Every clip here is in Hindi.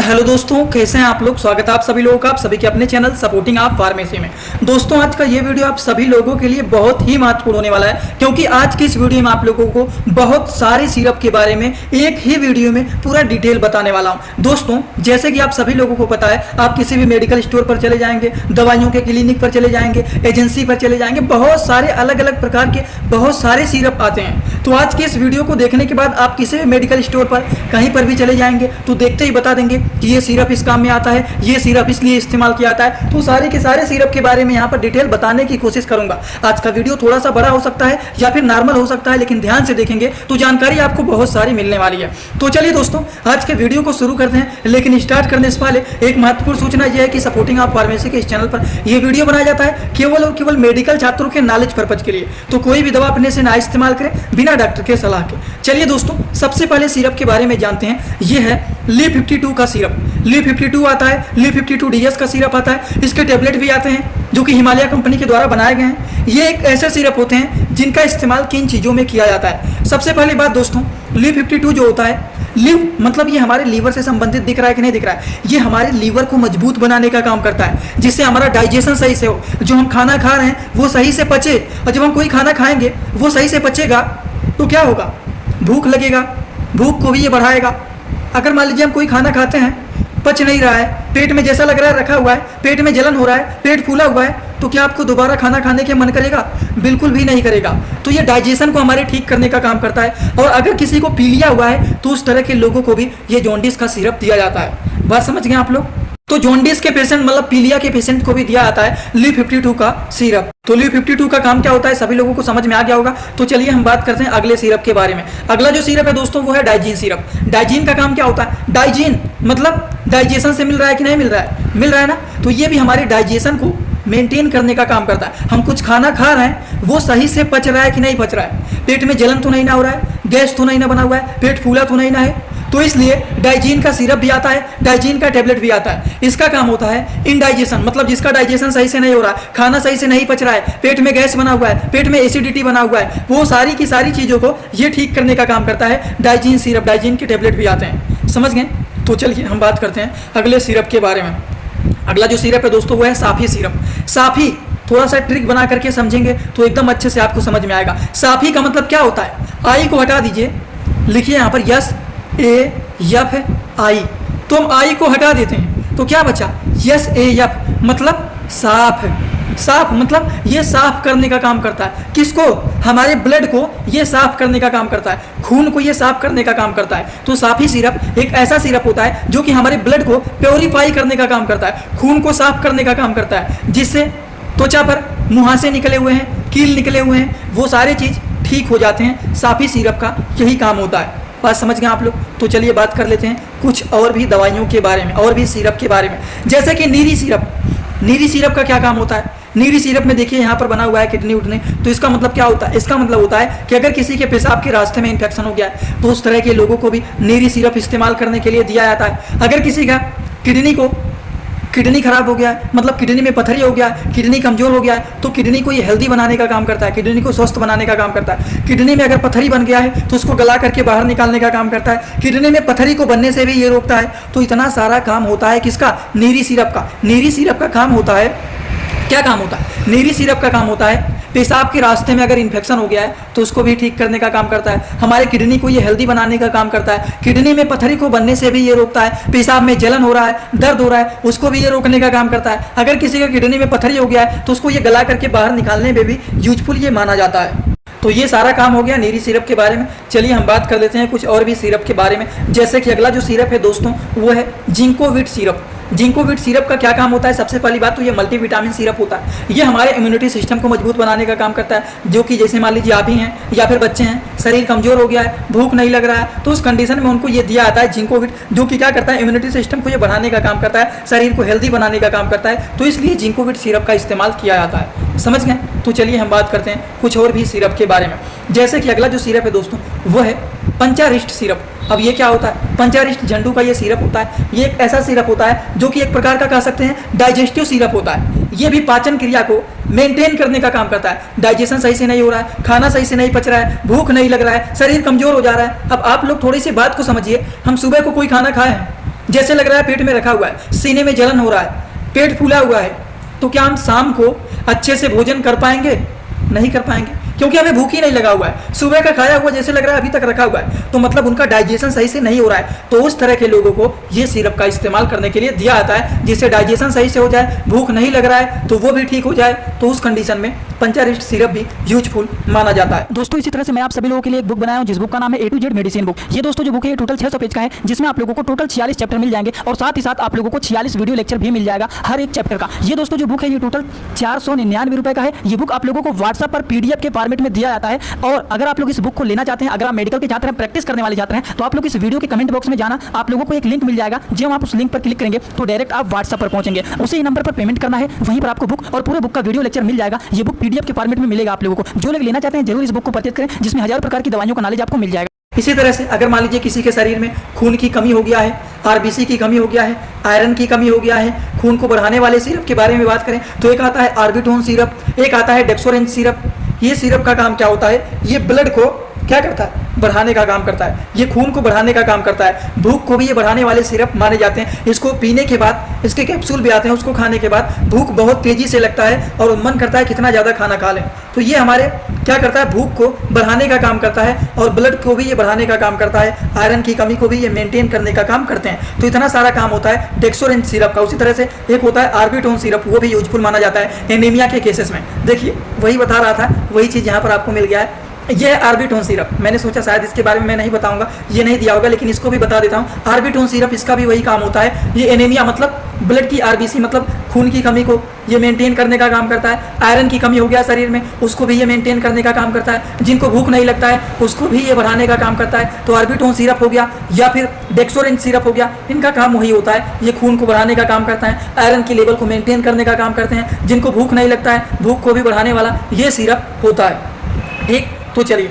हेलो दोस्तों, कैसे हैं आप लोग। स्वागत है आप सभी लोगों का आप सभी के अपने चैनल सपोर्टिंग आप फार्मेसी में। दोस्तों, आज का ये वीडियो आप सभी लोगों के लिए बहुत ही महत्वपूर्ण होने वाला है, क्योंकि आज की इस वीडियो में आप लोगों को बहुत सारे सिरप के बारे में एक ही वीडियो में पूरा डिटेल बताने वाला हूं। दोस्तों, जैसे कि आप सभी लोगों को पता है, आप किसी भी मेडिकल स्टोर पर चले जाएंगे, दवाइयों के क्लिनिक पर चले जाएंगे, एजेंसी पर चले जाएंगे, बहुत सारे अलग अलग प्रकार के बहुत सारे सिरप आते हैं। तो आज की इस वीडियो को देखने के बाद आप किसी भी मेडिकल स्टोर पर कहीं पर भी चले जाएंगे तो देखते ही बता देंगे कि ये सिरप इस काम में आता है, ये सिरप इसलिए इस्तेमाल किया जाता है। तो सारे के सारे सिरप के बारे में यहाँ पर डिटेल बताने की कोशिश करूंगा। आज का वीडियो थोड़ा सा बड़ा हो सकता है या फिर नॉर्मल हो सकता है, लेकिन ध्यान से देखेंगे तो जानकारी आपको बहुत सारी मिलने वाली है। तो चलिए दोस्तों, आज के वीडियो को शुरू करते हैं। लेकिन स्टार्ट करने से पहले एक महत्वपूर्ण सूचना यह है कि सपोर्टिंग आप फार्मेसी के इस चैनल पर यह वीडियो बनाया जाता है केवल और केवल मेडिकल छात्रों के नॉलेज पर्पज के लिए। तो कोई भी दवा अपने से ना इस्तेमाल करें बिना डॉक्टर के सलाह के। चलिए दोस्तों, सबसे पहले सिरप के बारे में जानते हैं। यह है ली-52 का सिरप। ली-52 आता है, ली-52 DS का सिरप आता है। इसके टेबलेट भी आते हैं जो कि हिमालय कंपनी के द्वारा बनाए गए हैं। ये एक ऐसे सिरप होते हैं जिनका इस्तेमाल किन चीज़ों में किया जाता है। सबसे पहली बात दोस्तों, ली-52 जो होता है, लिव मतलब ये हमारे लीवर से संबंधित दिख रहा है कि नहीं दिख रहा है। ये हमारे लीवर को मजबूत बनाने का काम करता है, जिससे हमारा डाइजेशन सही से हो, जो हम खाना खा रहे हैं वो सही से पचे। और जब हम कोई खाना खाएंगे वो सही से पचेगा तो क्या होगा, भूख लगेगा, भूख को भी ये बढ़ाएगा। अगर मान लीजिए हम कोई खाना खाते हैं, पच नहीं रहा है, पेट में जैसा लग रहा है रखा हुआ है, पेट में जलन हो रहा है, पेट फूला हुआ है, तो क्या आपको दोबारा खाना खाने के मन करेगा? बिल्कुल भी नहीं करेगा। तो ये डाइजेशन को हमारे ठीक करने का काम करता है। और अगर किसी को पीलिया हुआ है तो उस तरह के लोगों को भी ये जॉन्डिस का सिरप दिया जाता है। बात समझ गए आप लोग? तो जॉन्डिस के पेशेंट मतलब पीलिया के पेशेंट को भी दिया जाता है ली-52 का सिरप। तो ली-52 का काम क्या होता है सभी लोगों को समझ में आ गया होगा। तो चलिए हम बात करते हैं अगले सिरप के बारे में। अगला जो सिरप है दोस्तों वो है डाइजीन सिरप। डाइजीन का काम क्या होता है? डाइजीन मतलब डाइजेशन से मिल रहा है कि नहीं मिल रहा है? मिल रहा है ना। तो ये भी हमारे डाइजेशन को मेंटेन करने का काम करता है। हम कुछ खाना खा रहे हैं वो सही से पच रहा है कि नहीं पच रहा है, पेट में जलन तो नहीं ना हो रहा है, गैस तो नहीं ना बना हुआ है, पेट फूला तो नहीं ना है। तो इसलिए डाइजीन का सिरप भी आता है, डाइजीन का टेबलेट भी आता है। इसका काम होता है इनडाइजेशन मतलब जिसका डाइजेशन सही से नहीं हो रहा है, खाना सही से नहीं पच रहा है, पेट में गैस बना हुआ है, पेट में एसिडिटी बना हुआ है, वो सारी की सारी चीज़ों को ये ठीक करने का काम करता है डाइजीन सिरप। डाइजीन के टेबलेट भी आते हैं, समझ गए। तो चलिए हम बात करते हैं अगले सिरप के बारे में। अगला जो सिरप है दोस्तों वो है साफी सिरप। साफी थोड़ा सा ट्रिक बना करके समझेंगे तो एकदम अच्छे से आपको समझ में आएगा। साफी का मतलब क्या होता है? आई को हटा दीजिए, लिखिए यहाँ पर SAFI। तो हम आई को हटा देते हैं तो क्या बचा? SAF मतलब साफ। साफ मतलब ये साफ करने का काम करता है। किसको? हमारे ब्लड को ये साफ करने का काम करता है, खून को ये साफ करने का काम करता है। तो साफी सिरप एक ऐसा सिरप होता है जो कि हमारे ब्लड को प्योरीफाई करने का काम करता है, खून को साफ करने का काम करता है, जिससे त्वचा पर मुहासे निकले हुए हैं, कील निकले हुए हैं, वो सारे चीज़ ठीक हो जाते हैं। साफी सिरप का यही काम होता है। बात समझ गए आप लोग? तो चलिए बात कर लेते हैं कुछ और भी दवाइयों के बारे में और भी सिरप के बारे में, जैसे कि नीरी सिरप। नीरी सिरप का क्या काम होता है? नीरी सिरप में देखिए यहाँ पर बना हुआ है किडनी उठने। तो इसका मतलब क्या होता है? इसका मतलब होता है कि अगर किसी के पेशाब के रास्ते में इन्फेक्शन हो गया है तो उस तरह के लोगों को भी नीरी सिरप इस्तेमाल करने के लिए दिया जाता है। अगर किसी का किडनी खराब हो गया है, मतलब किडनी में पथरी हो गया है, किडनी कमजोर हो गया है, तो किडनी को ये हेल्दी बनाने का काम करता है, किडनी को स्वस्थ बनाने का काम करता है। किडनी में अगर पथरी बन गया है तो उसको गला करके बाहर निकालने का काम करता है, किडनी में पथरी को बनने से भी ये रोकता है। तो इतना सारा काम होता है किसका? नीरी सिरप का। नीरी सिरप का काम होता है, क्या काम होता है? नीरी सिरप का काम होता है पेशाब के रास्ते में अगर इन्फेक्शन हो गया है तो उसको भी ठीक करने का काम करता है। हमारे किडनी को ये हेल्दी बनाने का काम करता है, किडनी में पथरी को बनने से भी ये रोकता है। पेशाब में जलन हो रहा है, दर्द हो रहा है, उसको भी ये रोकने का काम करता है। अगर किसी का किडनी में पथरी हो गया है तो उसको ये गला करके बाहर निकालने में भी यूजफुल ये माना जाता है। तो ये सारा काम हो गया नीरी सिरप के बारे में। चलिए हम बात कर लेते हैं कुछ और भी सिरप के बारे में, जैसे कि अगला जो सिरप है दोस्तों वो है जिंकोविट सिरप। जिंकोविट सिरप का क्या काम होता है? सबसे पहली बात तो ये मल्टीविटामिन सिरप होता है। ये हमारे इम्यूनिटी सिस्टम को मजबूत बनाने का काम करता है, जो कि जैसे मान लीजिए आप ही हैं या फिर बच्चे हैं, शरीर कमजोर हो गया है, भूख नहीं लग रहा है, तो उस कंडीशन में उनको ये दिया जाता है जिंकोविट, जो कि क्या करता है? इम्यूनिटी सिस्टम को ये बढ़ाने का काम करता है, शरीर को हेल्दी बनाने का काम करता है। तो इसलिए जिंकोविट सिरप का इस्तेमाल किया जाता है, समझ गए। तो चलिए हम बात करते हैं कुछ और भी सिरप के बारे में, जैसे कि अगला जो सिरप है दोस्तों वो है पंचारिष्ट सिरप। अब ये क्या होता है? पंचारिष्ट झंडू का ये सिरप होता है। ये एक ऐसा सिरप होता है जो कि एक प्रकार का कह सकते हैं डाइजेस्टिव सिरप होता है। ये भी पाचन क्रिया को मेंटेन करने का काम करता है। डाइजेशन सही से नहीं हो रहा है, खाना सही से नहीं पच रहा है, भूख नहीं लग रहा है, शरीर कमजोर हो जा रहा है। अब आप लोग थोड़ी सी बात को समझिए, हम सुबह को कोई खाना खाए हैं, जैसे लग रहा है पेट में रखा हुआ है, सीने में जलन हो रहा है, पेट फूला हुआ है, तो क्या हम शाम को अच्छे से भोजन कर पाएंगे? नहीं कर पाएंगे, क्योंकि हमें भूख ही नहीं लगा हुआ है। सुबह का खाया हुआ जैसे लग रहा है अभी तक रखा हुआ है, तो मतलब उनका डाइजेशन सही से नहीं हो रहा है। तो उस तरह के लोगों को ये सिरप का इस्तेमाल करने के लिए दिया जाता है, जिससे डाइजेशन सही से हो जाए, भूख नहीं लग रहा है तो वो भी ठीक हो जाए। तो उस कंडीशन में पंचारिस्ट सिरप भी यूजफुल माना जाता है। दोस्तों इसी तरह से मैं आप सभी लोगों के लिए एक बुक बनाया हूं, जिस बुक का नाम है A to Z medicine book. ये दोस्तों जो बुक है ये टोटल 600 पेज का है, जिसमें आप लोगों को टोटल 46 चैप्टर मिल जाएंगे और साथ ही साथ आप लोगों को 46 वीडियो लेक्चर भी मिल जाएगा हर एक चैप्टर का। ये दोस्तों जो बुक है ये टोटल 499 रुपए का है। ये बुक आप लोगों को व्हाट्सएप पर PDF के फॉर्मेट में दिया जाता है। और अगर आप लोग इस बुक को लेना चाहते हैं, अगर आप मेडिकल के छात्र हैं, प्रैक्टिस करने वाले छात्र हैं, तो आप लोग इस वीडियो के कमेंट बॉक्स में जाना, आप लोगों को एक लिंक मिल जाएगा। जब आप उस लिंक पर क्लिक करेंगे तो डायरेक्ट आप व्हाट्सएप पर पहुंचेंगे, उसी नंबर पर पेमेंट करना है, वहीं पर आपको बुक और पूरे बुक का वीडियो लेक्चर मिल जाएगा। ये बुक PDF के फॉर्मेट में मिलेगा आप लोगों को। जो लोग लेना चाहते हैं जरूर इस बुक को परचेज करें, जिसमें हजारों प्रकार की दवाइयों का नॉलेज आपको मिल जाएगा। इसी तरह से अगर मान लीजिए किसी के शरीर में खून की कमी हो गया है, RBC की कमी हो गया है, आयरन की कमी हो गया है, खून को बढ़ाने वाले सिरप के बारे में बात करें तो एक आता है ऑर्बिटोन सिरप, एक आता है डेक्सोरेंज सिरप। ये सिरप का काम क्या होता है? ये ब्लड को क्या करता है? बढ़ाने का काम करता है। ये खून को बढ़ाने का काम करता है। भूख को भी ये बढ़ाने वाले सिरप माने जाते हैं। इसको पीने के बाद, इसके कैप्सूल भी आते हैं, उसको खाने के बाद भूख बहुत तेजी से लगता है और मन करता है कितना ज़्यादा खाना खा लें। तो ये हमारे क्या करता है? भूख को बढ़ाने का काम करता है और ब्लड को भी ये बढ़ाने का काम करता है। आयरन की कमी को भी ये मेंटेन करने का काम करते हैं। तो इतना सारा काम होता है डेक्सोरेंज सिरप का। उसी तरह से एक होता है ऑर्बिटोन सिरप, वो भी यूजफुल माना जाता है एनीमिया के केसेस में। देखिए वही बता रहा था, वही चीज़ यहाँ पर आपको मिल गया है। ये है ऑर्बिटोन सिरप। मैंने सोचा शायद इसके बारे में मैं नहीं बताऊंगा, ये नहीं दिया होगा, लेकिन इसको भी बता देता हूँ। ऑर्बिटोन सिरप, इसका भी वही काम होता है। ये एनीमिया मतलब ब्लड की RBC मतलब खून की कमी को ये मेंटेन करने का काम करता है। आयरन की कमी हो गया शरीर में, उसको भी ये मेंटेन करने का काम करता है। जिनको भूख नहीं लगता है उसको भी ये बढ़ाने का काम करता है। तो ऑर्बिटोन सिरप हो गया या फिर डेक्सोरेंज सिरप हो गया, इनका काम वही होता है। ये खून को बढ़ाने का काम करता है, आयरन की लेवल को मेंटेन करने का काम करते हैं। जिनको भूख नहीं लगता है, भूख को भी बढ़ाने वाला ये सिरप होता है। ठीक, तो चलिए,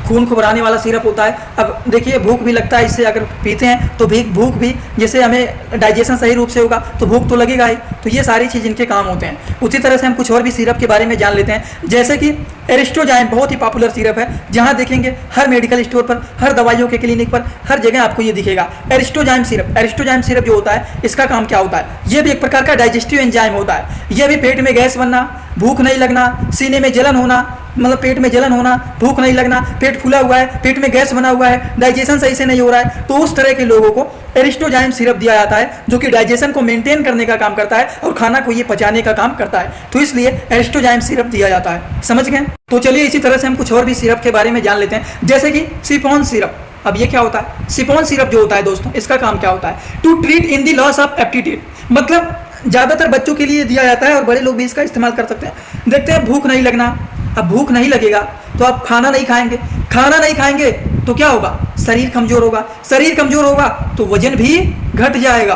खून को बढ़ाने वाला सिरप होता है। अब देखिए भूख भी लगता है, इससे अगर पीते हैं तो भी भूख भी, जैसे हमें डाइजेशन सही रूप से होगा तो भूख तो लगेगा ही। तो ये सारी चीज़ इनके काम होते हैं। उसी तरह से हम कुछ और भी सिरप के बारे में जान लेते हैं, जैसे कि एरिस्टोजाइम बहुत ही पॉपुलर सिरप है। जहाँ देखेंगे हर मेडिकल स्टोर पर, हर दवाइयों के क्लिनिक पर, हर जगह आपको ये दिखेगा एरिस्टोजाइम सिरप। एरिस्टोजाइम सिरप जो होता है इसका काम क्या होता है? ये भी एक प्रकार का डाइजेस्टिव एंजाइम होता है। ये भी पेट में गैस बनना, भूख नहीं लगना, सीने में जलन होना, मतलब पेट में जलन होना, भूख नहीं लगना, पेट फूला हुआ है, पेट में गैस बना हुआ है, डाइजेशन सही से नहीं हो रहा है, तो उस तरह के लोगों को एरिस्टोजाइम सिरप दिया जाता है, जो कि डाइजेशन को मेंटेन करने का काम करता है और खाना को ये पचाने का काम करता है। तो इसलिए एरिस्टोजाइम सिरप दिया जाता है। समझ गए? तो चलिए इसी तरह से हम कुछ और भी सिरप के बारे में जान लेते हैं, जैसे कि सिफॉन सिरप। अब ये क्या होता है? सिफॉन सिरप जो होता है दोस्तों, इसका काम क्या होता है? To treat in the loss of aptitude, मतलब ज़्यादातर बच्चों के लिए दिया जाता है और बड़े लोग भी इसका इस्तेमाल कर सकते हैं। देखते हैं भूख नहीं लगना, अब भूख नहीं लगेगा तो आप खाना नहीं खाएंगे, खाना नहीं खाएंगे तो क्या होगा? शरीर कमजोर होगा, शरीर कमजोर होगा तो वजन भी घट जाएगा।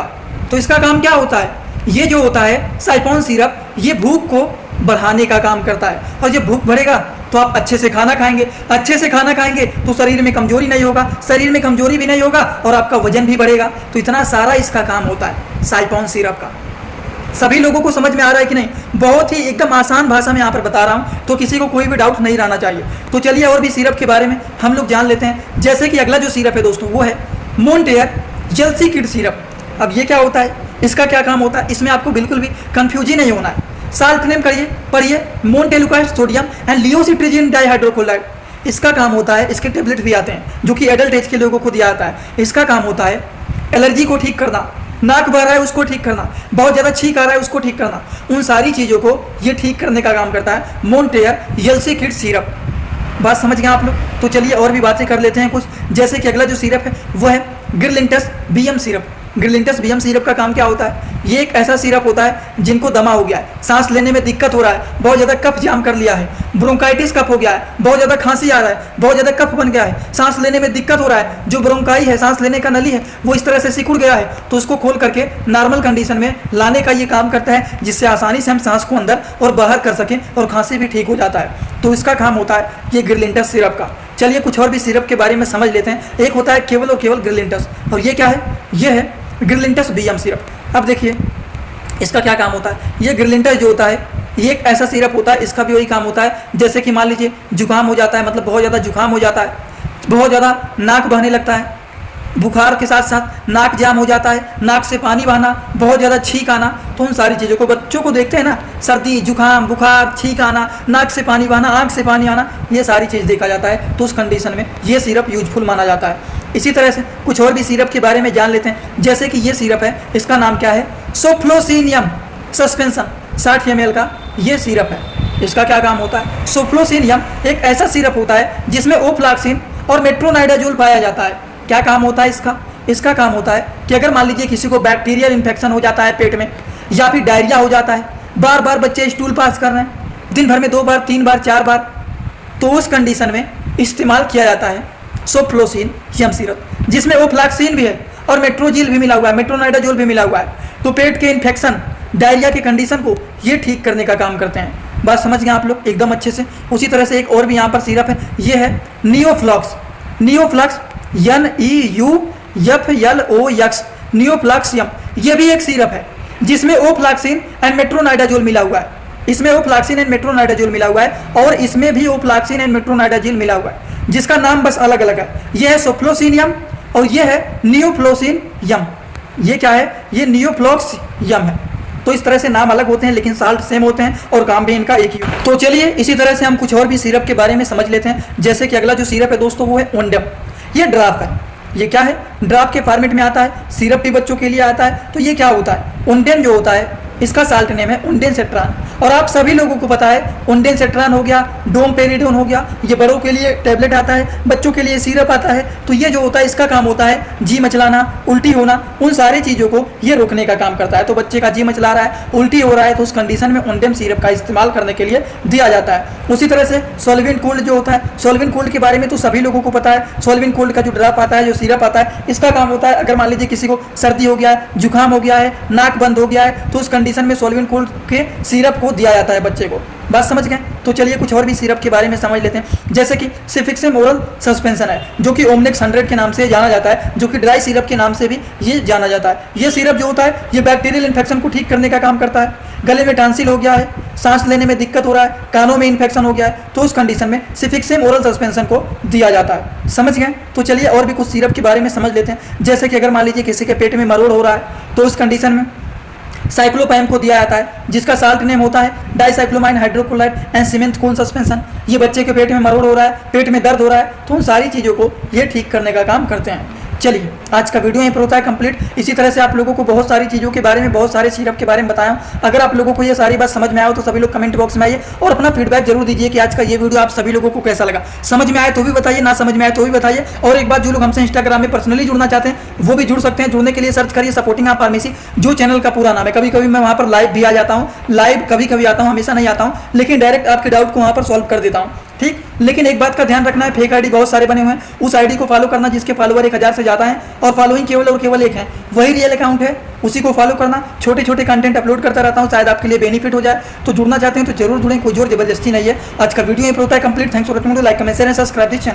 तो इसका काम क्या होता है? ये जो होता है सिफॉन सिरप, ये भूख को बढ़ाने का काम करता है। और जब भूख बढ़ेगा तो आप अच्छे से खाना खाएंगे, अच्छे से खाना खाएंगे तो शरीर में कमजोरी नहीं होगा, शरीर में कमजोरी भी नहीं होगा और आपका वजन भी बढ़ेगा। तो इतना सारा इसका काम होता है सिफॉन सिरप का। सभी लोगों को समझ में आ रहा है कि नहीं? बहुत ही एकदम आसान भाषा में यहाँ पर बता रहा हूँ, तो किसी को कोई भी डाउट नहीं रहना चाहिए। तो चलिए और भी सिरप के बारे में हम लोग जान लेते हैं, जैसे कि अगला जो सिरप है दोस्तों वो है मोन्टेयर जेल्सी किड सिरप। अब ये क्या होता है? इसका क्या काम होता है? इसमें आपको बिल्कुल भी कंफ्यूज ही नहीं होना है। साल्ट नेम करिए, पढ़िए, मोन्टेलुकाइड सोडियम एंड लियोसिट्रिजिन डाइहाइड्रोक्लोराइड। इसका काम होता है, इसके टेबलेट भी आते हैं जो कि एडल्ट एज के लोगों को दिया जाता है। इसका काम होता है एलर्जी को ठीक करना, नाक बह रहा है उसको ठीक करना, बहुत ज़्यादा छींक आ रहा है उसको ठीक करना, उन सारी चीज़ों को ये ठीक करने का काम करता है मोन्टेयर जेल्सी किड सिरप। बात समझ गए आप लोग? तो चलिए और भी बातें कर लेते हैं कुछ, जैसे कि अगला जो सिरप है वो है गिरलिंटस बीएम सिरप। गिरलिंटस बीएम सिरप का काम क्या होता है? ये एक ऐसा सिरप होता है जिनको दमा हो गया है, सांस लेने में दिक्कत हो रहा है, बहुत ज़्यादा कफ जाम कर लिया है, ब्रोंकाइटिस कफ हो गया है, बहुत ज़्यादा खांसी आ रहा है, बहुत ज़्यादा कफ बन गया है, सांस लेने में दिक्कत हो रहा है, जो ब्रोंकाई है, सांस लेने का नली है, वो इस तरह से सिकुड़ गया है, तो उसको खोल करके नॉर्मल कंडीशन में लाने का ये काम करता है, जिससे आसानी से हम सांस को अंदर और बाहर कर सकें और खांसी भी ठीक हो जाता है। तो इसका काम होता है ये गिरलिंटस सिरप का। चलिए कुछ और भी सिरप के बारे में समझ लेते हैं। एक होता है केवल और केवल गिरलिंटस, और ये क्या है? ये है गिरलिंटस बीएम सिरप। अब देखिए इसका क्या काम होता है? ये गिरलिंटस जो होता है ये एक ऐसा सिरप होता है, इसका भी वही काम होता है, जैसे कि मान लीजिए जुकाम हो जाता है, मतलब बहुत ज़्यादा जुकाम हो जाता है, बहुत ज़्यादा नाक बहने लगता है, बुखार के साथ साथ नाक जाम हो जाता है, नाक से पानी बहना, बहुत ज़्यादा छींक आना, तो उन सारी चीज़ों को बच्चों को देखते हैं ना, सर्दी जुकाम बुखार छींक आना, नाक से पानी बहना, आँख से पानी आना, ये सारी चीज़ देखा जाता है। तो उस कंडीशन में ये सिरप यूजफुल माना जाता है। इसी तरह से कुछ और भी सिरप के बारे में जान लेते हैं। जैसे कि ये सिरप है, इसका नाम क्या है, सोफ्लोसिनियम सस्पेंशन 60 ml का ये सिरप है। इसका क्या काम होता है, सोफ्लोसिनियम एक ऐसा सिरप होता है जिसमें ओफ्लॉक्सिन और मेट्रोनाइडाजोल पाया जाता है। क्या काम होता है इसका काम होता है कि अगर मान लीजिए किसी को बैक्टीरियल इन्फेक्शन हो जाता है पेट में, या फिर डायरिया हो जाता है, बार बार बच्चे स्टूल पास कर रहे हैं, दिन भर में 2 बार 3 बार 4 बार, तो उस कंडीशन में इस्तेमाल किया जाता है सोफ्लोसिनियम सिरप, जिसमें ओफ्लॉक्सिन भी है और मेट्रोजिल भी मिला हुआ है, मेट्रोनाइडाजोल भी मिला हुआ है। तो पेट के इन्फेक्शन डायरिया के कंडीशन को ये ठीक करने का काम करते हैं। बात समझ गए आप लोग एकदम अच्छे से। उसी तरह से एक और भी यहाँ पर सिरप है, ये है नियोफ्लॉक्स NEUFLOX नियोफ्लॉक्सियम। ये भी एक सिरप है जिसमें ओफ्लॉक्सिन एंड मेट्रोनाइडाजोल मिला हुआ है। इसमें ओफ्लॉक्सिन एंड मेट्रोनाइडाजोल मिला हुआ है और इसमें भी ओफ्लॉक्सिन एंड मेट्रोनाइडाजोल मिला हुआ है, जिसका नाम बस अलग अलग है। ये है सोफ्लोसिनियम और ये है नियोफ्लोसिनियम। ये क्या है, ये नियोफ्लॉक्सियम है। तो इस तरह से नाम अलग होते हैं लेकिन साल्ट सेम होते हैं और काम भी इनका एक ही है। तो चलिए इसी तरह से हम कुछ और भी सिरप के बारे में समझ लेते हैं। जैसे कि अगला जो सिरप है दोस्तों वो है ओंडेम। ये ड्राफ है। ये क्या है, ड्राफ के फॉर्मेट में आता है, सिरप भी बच्चों के लिए आता है। तो ये क्या होता है, ओंडेम जो होता है इसका साल्ट नेम है ओंडेनसेट्रान। और आप सभी लोगों को पता है ओंडेनसेट्रान हो गया, डोमपेरिडोन हो गया, ये बड़ों के लिए टैबलेट आता है, बच्चों के लिए सिरप आता है। तो ये जो होता है इसका काम होता है जी मचलाना, उल्टी होना, उन सारी चीज़ों को ये रोकने का काम करता है। तो बच्चे का जी मचला रहा है, उल्टी हो रहा है, तो उस कंडीशन में ओंडेम सिरप का इस्तेमाल करने के लिए दिया जाता है। उसी तरह से सॉल्वेंट कोल्ड जो होता है, सॉल्वेंट कोल्ड के बारे में तो सभी लोगों को पता है। सॉल्वेंट कोल्ड का जो ड्रॉप आता है, जो सिरप आता है, इसका काम होता है अगर मान लीजिए किसी को सर्दी हो गया है, जुकाम हो गया है, नाक बंद हो गया है, तो उस कंडीशन में सॉल्वेंट कोल्ड के सिरप को दिया जाता है बच्चे को। बात समझ गए। तो चलिए कुछ और भी सिरप के बारे में समझ लेते हैं। जैसे कि सिफिक्सेम ओरल सस्पेंशन है, जो कि ओमनेक्स 100 के नाम से जाना जाता है, जो कि ड्राई सिरप के नाम से भी ये जाना जाता है। ये सिरप जो होता है ये बैक्टीरियल इन्फेक्शन को ठीक करने का काम करता है। गले में टांसिल हो गया है, सांस लेने में दिक्कत हो रहा है, कानों में इन्फेक्शन हो गया है, तो उस कंडीशन में सिफिक्सेम ओरल सस्पेंशन को दिया जाता है। समझ गए। तो चलिए और भी कुछ सिरप के बारे में समझ लेते हैं। जैसे कि अगर मान लीजिए किसी के पेट में मरोड़ हो रहा है, तो उस कंडीशन में साइक्लोपैम को दिया जाता है, जिसका साल्ट नेम होता है dicyclomine hydrochloride and simethicone suspension. ये बच्चे के पेट में मरोड़ हो रहा है, पेट में दर्द हो रहा है, तो उन सारी चीज़ों को ये ठीक करने का काम करते हैं। चलिए आज का वीडियो यहीं पर होता है कंप्लीट। इसी तरह से आप लोगों को बहुत सारी चीज़ों के बारे में, बहुत सारे सिरप के बारे में बताया। अगर आप लोगों को ये सारी बात समझ में आए तो सभी लोग कमेंट बॉक्स में आइए और अपना फीडबैक जरूर दीजिए कि आज का ये वीडियो आप सभी लोगों को कैसा लगा। समझ में आए तो भी बताइए, ना समझ में आए तो भी बताइए। और एक बात, जो लोग हमसे इंस्टाग्राम में पर्सनली जुड़ना चाहते हैं वो भी जुड़ सकते हैं। जुड़ने के लिए सर्च करिए सपोर्टिंग आप फार्मेसी, जो चैनल का पूरा नाम है। कभी कभी मैं वहाँ पर लाइव भी आ जाता हूँ, लाइव कभी कभी आता हूँ, हमेशा नहीं आता हूँ, लेकिन डायरेक्ट आपके डाउट को वहाँ पर सॉल्व कर देता हूँ। ठीक, लेकिन एक बात का ध्यान रखना है, फेक आईडी बहुत सारे बने हुए हैं। उस आईडी को फॉलो करना जिसके फॉलोवर 1000 से ज़्यादा हैं और फॉलोइंग केवल और केवल एक है, वही रियल अकाउंट है, उसी को फॉलो करना। छोटे छोटे कंटेंट अपलोड करता रहता हूँ, शायद आपके लिए बेनिफिट हो जाए। तो जुड़ना चाहते हैं तो जरूर जुड़ें, कोई जोर जबरदस्ती नहीं है। आज का वीडियो यहीं पर होता है complete. Thanks for watching, like comment share and subscribe this channel.